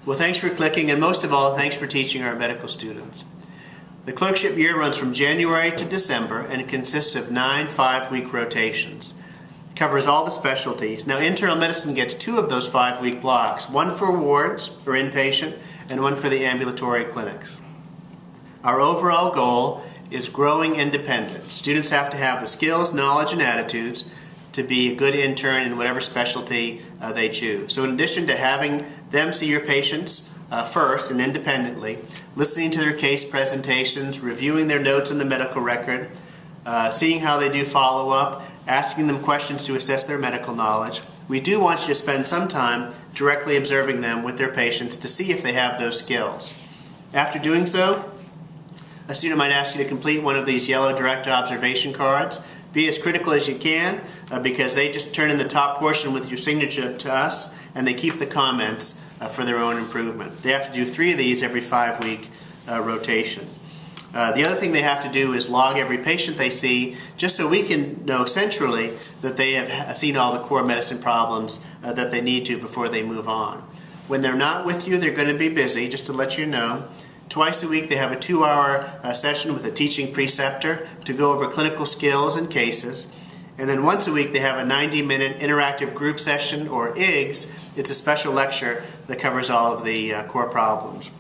Well, thanks for clicking, and most of all, thanks for teaching our medical students. The clerkship year runs from January to December, and it consists of 9 5-week rotations. It covers all the specialties. Now, internal medicine gets 2 of those 5-week blocks, one for wards or inpatient, and one for the ambulatory clinics. Our overall goal is growing independence. Students have to have the skills, knowledge, and attitudes to be a good intern in whatever specialty they choose. So in addition to having them see your patients first and independently, listening to their case presentations, reviewing their notes in the medical record, seeing how they do follow-up, asking them questions to assess their medical knowledge, we do want you to spend some time directly observing them with their patients to see if they have those skills. After doing so, a student might ask you to complete one of these yellow direct observation cards. Be as critical as you can because they just turn in the top portion with your signature to us, and they keep the comments for their own improvement. They have to do 3 of these every 5-week rotation. The other thing they have to do is log every patient they see, just so we can know centrally that they have seen all the core medicine problems that they need to before they move on. When they're not with you, they're going to be busy, just to let you know. Twice a week they have a 2-hour session with a teaching preceptor to go over clinical skills and cases. And then once a week they have a 90-minute interactive group session, or IGS. It's a special lecture that covers all of the core problems.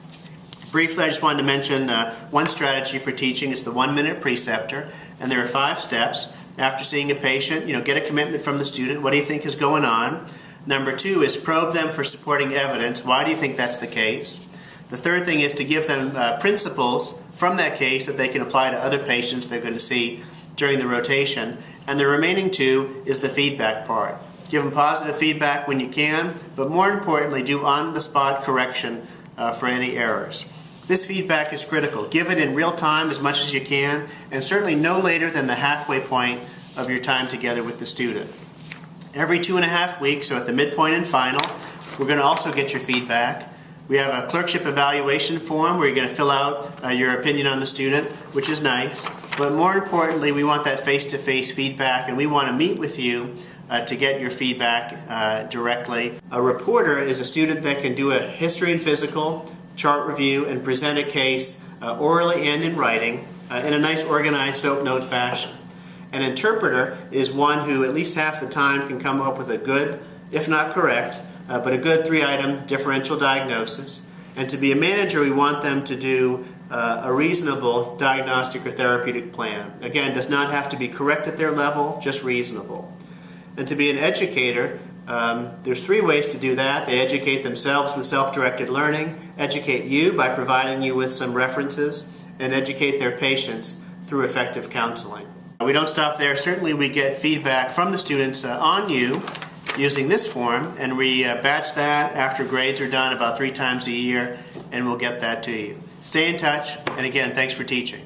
Briefly, I just wanted to mention one strategy for teaching is the 1-minute preceptor, and there are 5 steps. After seeing a patient, get a commitment from the student. What do you think is going on? Number 2 is probe them for supporting evidence. Why do you think that's the case? The third thing is to give them principles from that case that they can apply to other patients they're going to see during the rotation. And the remaining 2 is the feedback part. Give them positive feedback when you can, but more importantly, do on-the-spot correction for any errors. This feedback is critical. Give it in real time as much as you can, and certainly no later than the halfway point of your time together with the student. Every 2.5 weeks, so at the midpoint and final, we're going to also get your feedback. We have a clerkship evaluation form where you're going to fill out your opinion on the student, which is nice. But more importantly, we want that face-to-face feedback, and we want to meet with you to get your feedback directly. A reporter is a student that can do a history and physical, chart review, and present a case orally and in writing in a nice organized soap note fashion. An interpreter is one who at least half the time can come up with a good, if not correct, but a good 3-item differential diagnosis. And to be a manager, we want them to do a reasonable diagnostic or therapeutic plan. Again, does not have to be correct at their level, just reasonable. And to be an educator, there's 3 ways to do that. They educate themselves with self-directed learning, educate you by providing you with some references, and educate their patients through effective counseling. We don't stop there. Certainly we get feedback from the students on you using this form, and we batch that after grades are done about 3 times a year, and we'll get that to you. Stay in touch, and again, thanks for teaching.